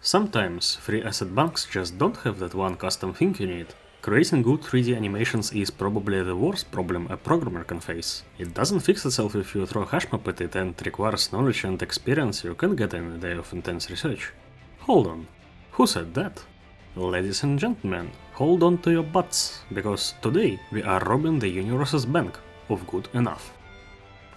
Sometimes free asset banks just don't have that one custom thing you need. Creating good 3D animations is probably the worst problem a programmer can face. It doesn't fix itself if you throw hash map at it and requires knowledge and experience you can't get in a day of intense research. Hold on, who said that? Ladies and gentlemen, hold on to your butts, because today we are robbing the universe's bank of good enough.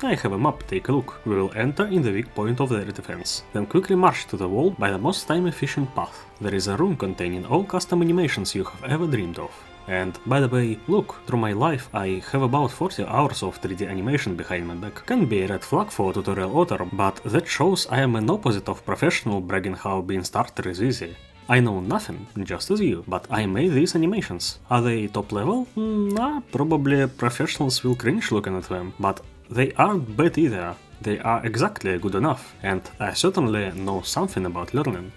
I have a map, take a look. We will enter in the weak point of their defense, then quickly march to the wall by the most time-efficient path. There is a room containing all custom animations you have ever dreamed of. And, by the way, look, through my life I have about 40 hours of 3D animation behind my back. Can be a red flag for a tutorial author, but that shows I am an opposite of professional bragging how being starter is easy. I know nothing, just as you, but I made these animations. Are they top level? Nah, probably professionals will cringe looking at them, but they aren't bad either. They are exactly good enough, and I certainly know something about learning.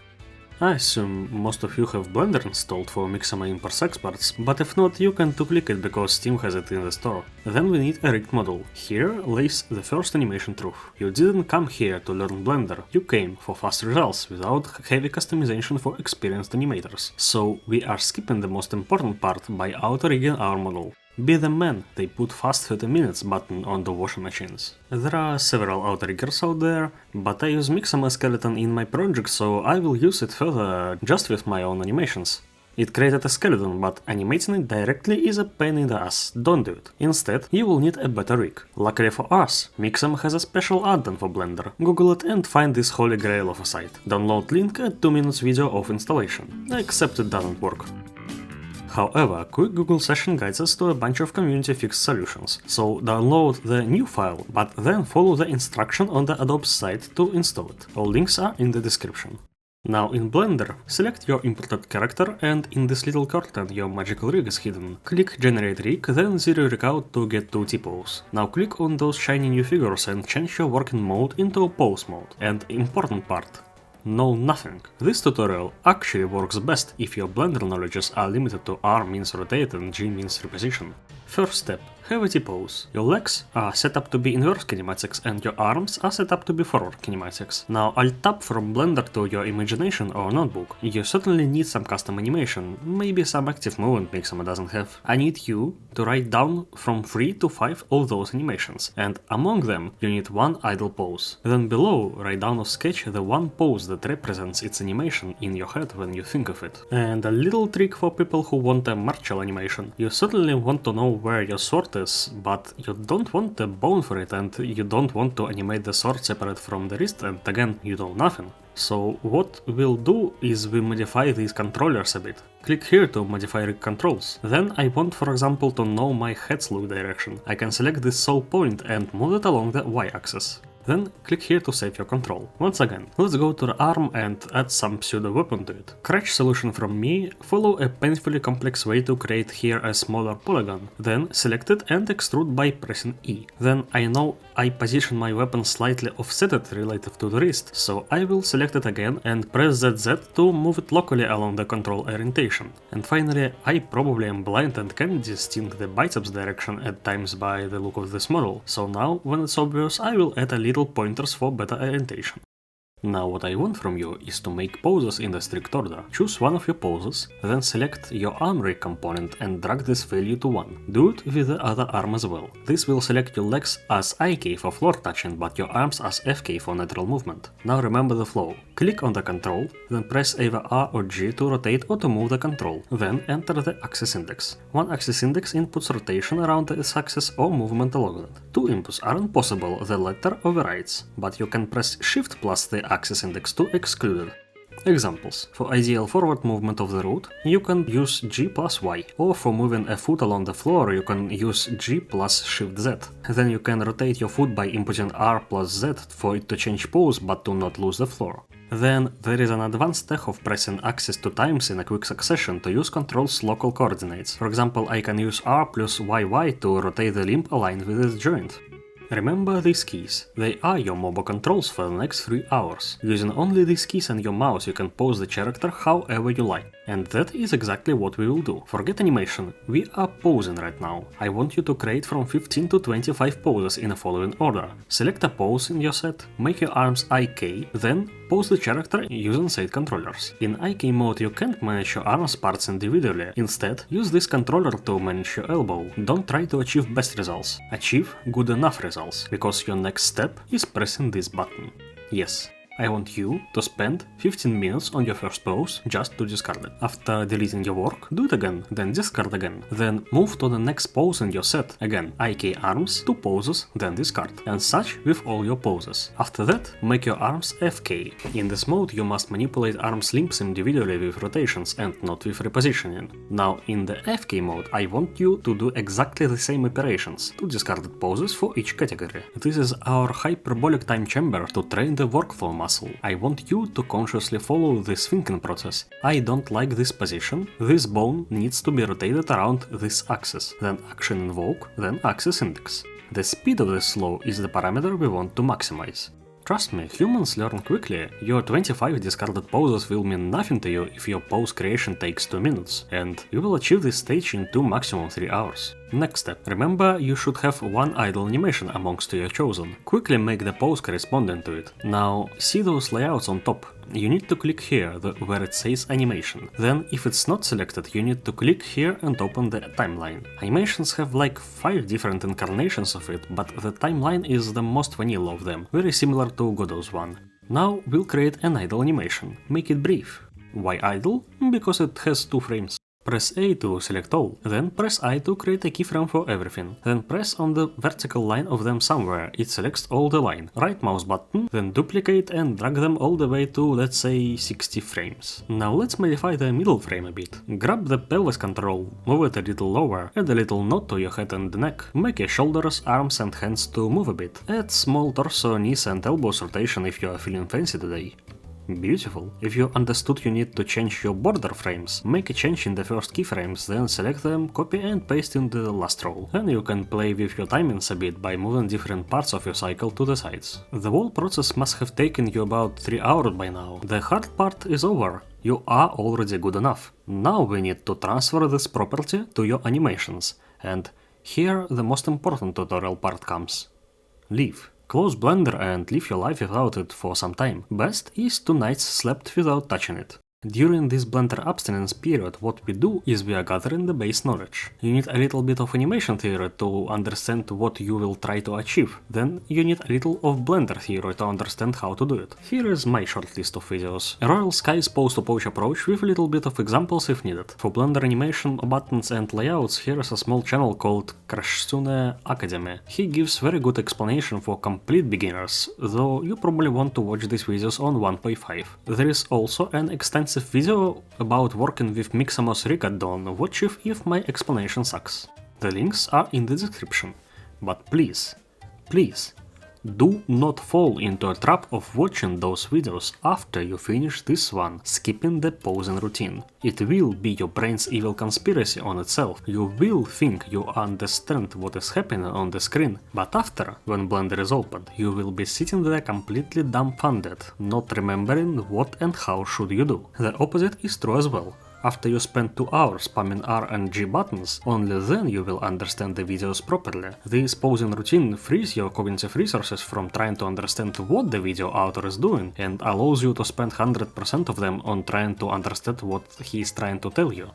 I assume most of you have Blender installed for Mixamo Imports Experts, but if not, you can click it because Steam has it in the store. Then we need a rigged model. Here lays the first animation truth. You didn't come here to learn Blender, you came for fast results without heavy customization for experienced animators. So we are skipping the most important part by auto-rigging our model. Be the man, they put fast 30 minutes button on the washing machines. There are several auto-riggers out there, but I use Mixamo skeleton in my project, so I will use it further just with my own animations. It created a skeleton, but animating it directly is a pain in the ass, don't do it. Instead, you will need a better rig. Luckily for us, Mixamo has a special add-on for Blender. Google it and find this holy grail of a site. Download link at 2 minutes video of installation. Except it doesn't work. However, a quick Google session guides us to a bunch of community fixed solutions, so download the new file, but then follow the instruction on the Adobe site to install it. All links are in the description. Now in Blender, select your imported character and in this little curtain your magical rig is hidden. Click Generate Rig, then zero rig out to get to T-pose. Now click on those shiny new figures and change your working mode into a pose mode. And important part. Know nothing. This tutorial actually works best if your Blender knowledges are limited to R means rotate and G means reposition. First step. Have a T-pose. Your legs are set up to be inverse kinematics and your arms are set up to be forward kinematics. Now I'll tap from Blender to your imagination or notebook. You certainly need some custom animation, maybe some active movement Mixamo doesn't have. I need you to write down from 3 to 5 of those animations, and among them you need one idle pose. Then below write down or sketch the one pose that represents its animation in your head when you think of it. And a little trick for people who want a martial animation. You certainly want to know where your sword is, but you don't want a bone for it and you don't want to animate the sword separate from the wrist, and again you know nothing. So what we'll do is we modify these controllers a bit. Click here to modify rig controls. Then I want, for example, to know my head's look direction. I can select this sole point and move it along the y-axis. Then click here to save your control. Once again, let's go to the arm and add some pseudo weapon to it. Crash solution from me, follow a painfully complex way to create here a smaller polygon. Then select it and extrude by pressing E. Then I know I position my weapon slightly offsetted relative to the wrist, so I will select it again and press ZZ to move it locally along the control orientation. And finally, I probably am blind and can distinct the biceps direction at times by the look of this model, so now when it's obvious I will add a little pointers for better orientation. Now what I want from you is to make poses in the strict order. Choose one of your poses, then select your arm rig component and drag this value to 1. Do it with the other arm as well. This will select your legs as IK for floor touching, but your arms as FK for natural movement. Now remember the flow. Click on the control, then press either R or G to rotate or to move the control. Then enter the axis index. One axis index inputs rotation around its axis or movement along it. Two inputs aren't possible, the latter overrides, but you can press Shift plus the axis index to exclude it. Examples. For ideal forward movement of the root, you can use G plus Y, or for moving a foot along the floor, you can use G plus Shift Z. Then you can rotate your foot by inputting R plus Z for it to change pose but to not lose the floor. Then there is an advanced tech of pressing axis 2 times in a quick succession to use control's local coordinates. For example, I can use R plus YY to rotate the limb aligned with its joint. Remember these keys, they are your mobile controls for the next 3 hours. Using only these keys and your mouse you can pose the character however you like. And that is exactly what we will do. Forget animation, we are posing right now. I want you to create from 15 to 25 poses in the following order. Select a pose in your set, make your arms IK, then pose the character using said controllers. In IK mode you can't manage your arms parts individually, instead use this controller to manage your elbow. Don't try to achieve best results, achieve good enough results, because your next step is pressing this button. Yes, I want you to spend 15 minutes on your first pose just to discard it. After deleting your work, do it again, then discard again. Then move to the next pose in your set. Again, IK arms, 2 poses, then discard. And such with all your poses. After that, make your arms FK. In this mode you must manipulate arms limbs individually with rotations and not with repositioning. Now in the FK mode I want you to do exactly the same operations, 2 discarded poses for each category. This is our hyperbolic time chamber to train the workflow muscle. I want you to consciously follow this thinking process. I don't like this position, this bone needs to be rotated around this axis, then action invoke, then axis index. The speed of this flow is the parameter we want to maximize. Trust me, humans learn quickly. Your 25 discarded poses will mean nothing to you if your pose creation takes 2 minutes, and you will achieve this stage in 2 maximum 3 hours. Next step. Remember, you should have 1 idle animation amongst your chosen. Quickly make the pose corresponding to it. Now, see those layouts on top? You need to click here, where it says animation. Then, if it's not selected, you need to click here and open the timeline. Animations have like 5 different incarnations of it, but the timeline is the most vanilla of them, very similar to Godot's one. Now we'll create an idle animation. Make it brief. Why idle? Because it has 2 frames. Press A to select all, then press I to create a keyframe for everything, then press on the vertical line of them somewhere, it selects all the line. Right mouse button, then duplicate and drag them all the way to, let's say, 60 frames. Now let's modify the middle frame a bit. Grab the pelvis control, move it a little lower, add a little knot to your head and neck, make your shoulders, arms and hands to move a bit, add small torso, knees and elbows rotation if you are feeling fancy today. Beautiful. If you understood you need to change your border frames, make a change in the first keyframes, then select them, copy and paste in the last row. Then you can play with your timings a bit by moving different parts of your cycle to the sides. The whole process must have taken you about 3 hours by now. The hard part is over. You are already good enough. Now we need to transfer this property to your animations. And here the most important tutorial part comes. Leave. Close Blender and live your life without it for some time. Best is 2 nights slept without touching it. During this Blender abstinence period, what we do is we are gathering the base knowledge. You need a little bit of animation theory to understand what you will try to achieve. Then you need a little of Blender theory to understand how to do it. Here is my short list of videos. A Royal Skies pose-to-pose approach with a little bit of examples if needed. For Blender animation, buttons and layouts, here is a small channel called Crashsunes Academy. He gives very good explanation for complete beginners, though you probably want to watch these videos on 1.5. There is also an extensive video about working with Mixamos Rig add-on, watch if my explanation sucks. The links are in the description. But please, do not fall into a trap of watching those videos after you finish this one, skipping the posing routine. It will be your brain's evil conspiracy on itself. You will think you understand what is happening on the screen, but after, when Blender is opened, you will be sitting there completely dumbfounded, not remembering what and how should you do. The opposite is true as well. After you spend 2 hours spamming R and G buttons, only then you will understand the videos properly. This posing routine frees your cognitive resources from trying to understand what the video author is doing and allows you to spend 100% of them on trying to understand what he is trying to tell you.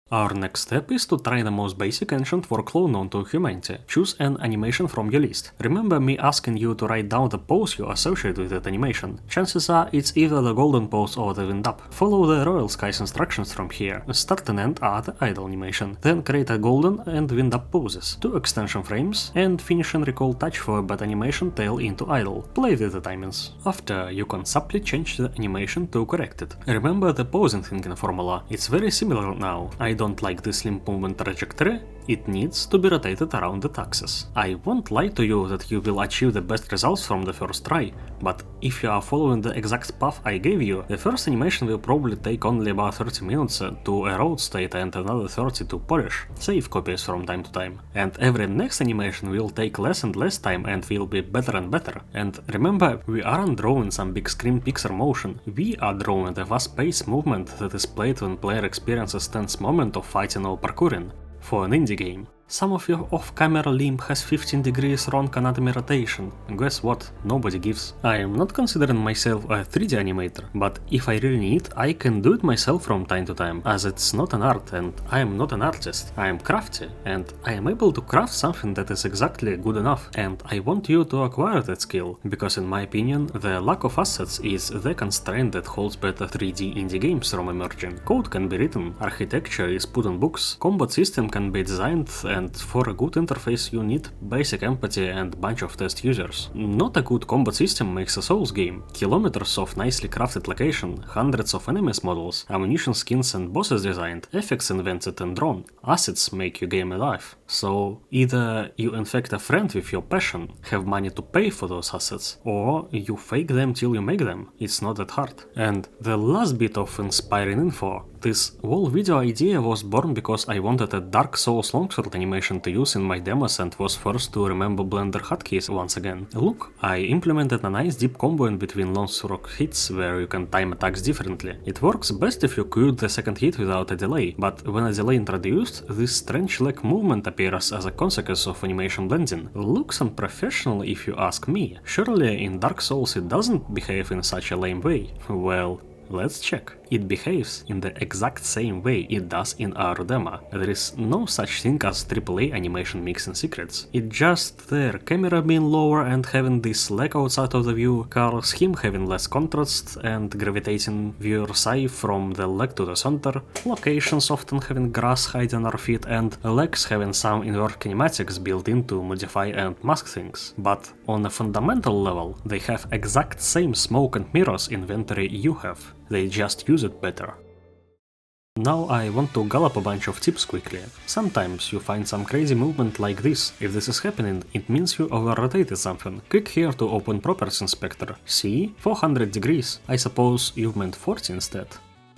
Our next step is to try the most basic ancient workflow known to humanity. Choose an animation from your list. Remember me asking you to write down the pose you associate with that animation. Chances are it's either the golden pose or the wind up. Follow the Royal Skies instructions from here. Start and end are the idle animation. Then create a golden and wind up poses, 2 extension frames, and finish and recall touch for a bad animation tail into idle. Play with the timings. After, you can subtly change the animation to correct it. Remember the posing thinking formula. It's very similar now. I don't like this limb movement trajectory, it needs to be rotated around the axis. I won't lie to you that you will achieve the best results from the first try, but if you are following the exact path I gave you, the first animation will probably take only about 30 minutes to erode state and another 30 to polish, save copies from time to time. And every next animation will take less and less time and will be better and better. And remember, we aren't drawing some big screen pixel motion, we are drawing the fast-paced movement that is played when player experiences tense moment of fighting or parkouring. For an indie game. Some of your off-camera limb has 15 degrees wrong anatomy rotation. Guess what? Nobody gives. I am not considering myself a 3D animator, but if I really need, I can do it myself from time to time, as it's not an art and I am not an artist. I am crafty, and I am able to craft something that is exactly good enough, and I want you to acquire that skill, because in my opinion, the lack of assets is the constraint that holds better 3D indie games from emerging. Code can be written, architecture is put in books, combat system can be designed, and for a good interface you need basic empathy and bunch of test users. Not a good combat system makes a Souls game. Kilometers of nicely crafted location, hundreds of enemies models, ammunition skins and bosses designed, effects invented and drawn. Assets make your game alive. So either you infect a friend with your passion, have money to pay for those assets, or you fake them till you make them. It's not that hard. And the last bit of inspiring info. This whole video idea was born because I wanted a Dark Souls longsword animation to use in my demos and was forced to remember Blender hotkeys once again. Look, I implemented a nice deep combo in between longsword hits where you can time attacks differently. It works best if you queued the second hit without a delay, but when a delay introduced, this strange leg movement appears as a consequence of animation blending. Looks unprofessional if you ask me. Surely in Dark Souls it doesn't behave in such a lame way. Well, let's check. It behaves in the exact same way it does in our demo. There is no such thing as AAA animation mixing secrets. It's just their camera being lower and having this leg outside of the view, cars him having less contrast and gravitating viewer's eye from the leg to the center, locations often having grass hiding our feet, and legs having some invert kinematics built in to modify and mask things. But on a fundamental level, they have exact same smoke and mirrors inventory you have. They just use it better. Now I want to gallop a bunch of tips quickly. Sometimes you find some crazy movement like this. If this is happening, it means you over-rotated something. Click here to open Properties Inspector. See? 400 degrees. I suppose you meant 40 instead.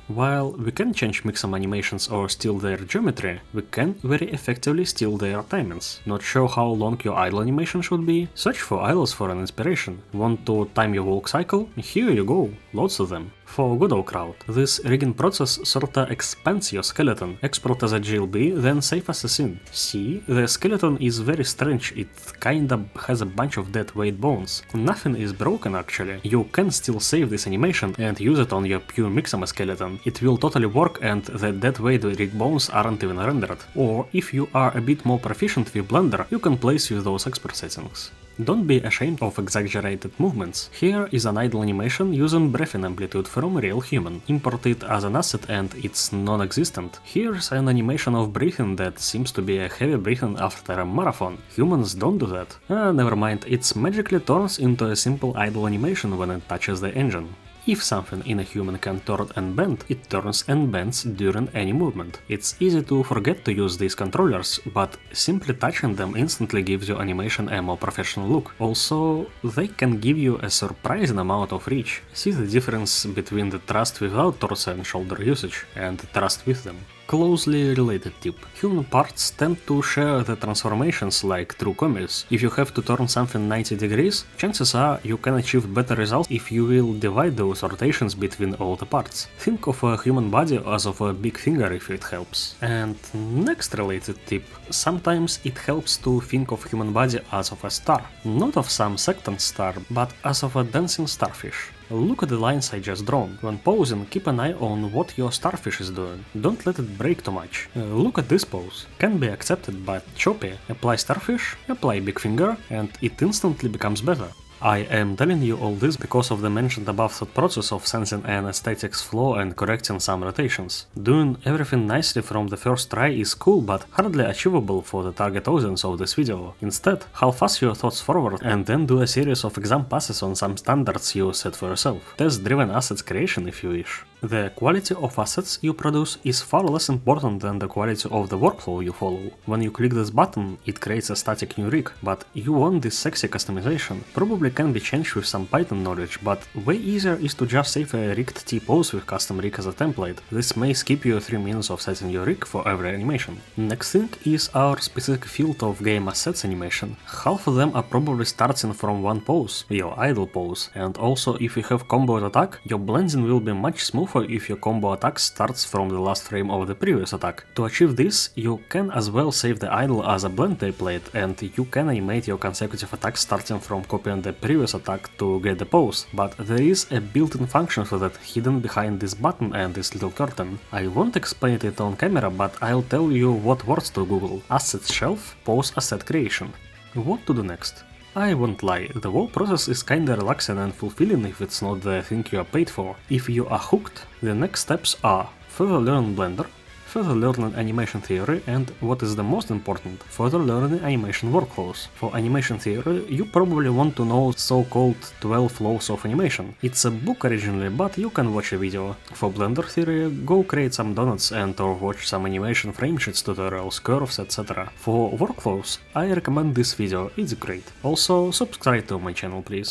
While we can change mixum animations or steal their geometry, we can very effectively steal their timings. Not sure how long your idle animation should be? Search for idles for an inspiration. Want to time your walk cycle? Here you go, lots of them. For good old crowd, this rigging process sorta expands your skeleton, export as a GLB, then save as a scene. See, the skeleton is very strange, it kinda has a bunch of dead weight bones. Nothing is broken actually. You can still save this animation and use it on your pure Mixama skeleton. It will totally work and the dead weight rig bones aren't even rendered. Or if you are a bit more proficient with Blender, you can place with those expert settings. Don't be ashamed of exaggerated movements. Here is an idle animation using breathing amplitude from a real human. Import it as an asset and it's non-existent. Here's an animation of breathing that seems to be a heavy breathing after a marathon. Humans don't do that. Never mind, it magically turns into a simple idle animation when it touches the engine. If something in a human can turn and bend, it turns and bends during any movement. It's easy to forget to use these controllers, but simply touching them instantly gives your animation a more professional look. Also, they can give you a surprising amount of reach. See the difference between the thrust without torso and shoulder usage, and the thrust with them. Closely related tip. Human parts tend to share the transformations like true comets. If you have to turn something 90 degrees, chances are you can achieve better results if you will divide those rotations between all the parts. Think of a human body as of a big finger if it helps. And next related tip. Sometimes it helps to think of human body as of a star. Not of some sectant star, but as of a dancing starfish. Look at the lines I just drawn. When posing, keep an eye on what your starfish is doing. Don't let it break too much. Look at this pose. Can be accepted, but choppy. Apply starfish, apply big finger, and it instantly becomes better. I am telling you all this because of the mentioned above thought process of sensing an aesthetics flaw and correcting some rotations. Doing everything nicely from the first try is cool, but hardly achievable for the target audience of this video. Instead, half-ass your thoughts forward and then do a series of exam passes on some standards you set for yourself. Test-driven assets creation if you wish. The quality of assets you produce is far less important than the quality of the workflow you follow. When you click this button, it creates a static new rig, but you want this sexy customization. Probably probably can be changed with some Python knowledge, but way easier is to just save a rigged T-pose with custom rig as a template. This may skip you 3 minutes of setting your rig for every animation. Next thing is our specific field of game assets animation. Half of them are probably starting from one pose, your idle pose, and also if you have comboed attack, your blending will be much smoother if your combo attack starts from the last frame of the previous attack. To achieve this, you can as well save the idle as a blend template, and you can animate your consecutive attacks starting from copying the previous attack to get the pose, but there is a built-in function for that hidden behind this button and this little curtain. I won't explain it on camera, but I'll tell you what words to Google: assets shelf, pose asset creation. What to do next? I won't lie, the whole process is kinda relaxing and fulfilling if it's not the thing you are paid for. If you are hooked, the next steps are further learn Blender, further learning animation theory, and what is the most important, further learning animation workflows. For animation theory, you probably want to know so-called 12 laws of animation. It's a book originally, but you can watch a video. For Blender theory, go create some donuts and or watch some animation framesheets tutorials, curves, etc. For workflows, I recommend this video, it's great. Also, subscribe to my channel please.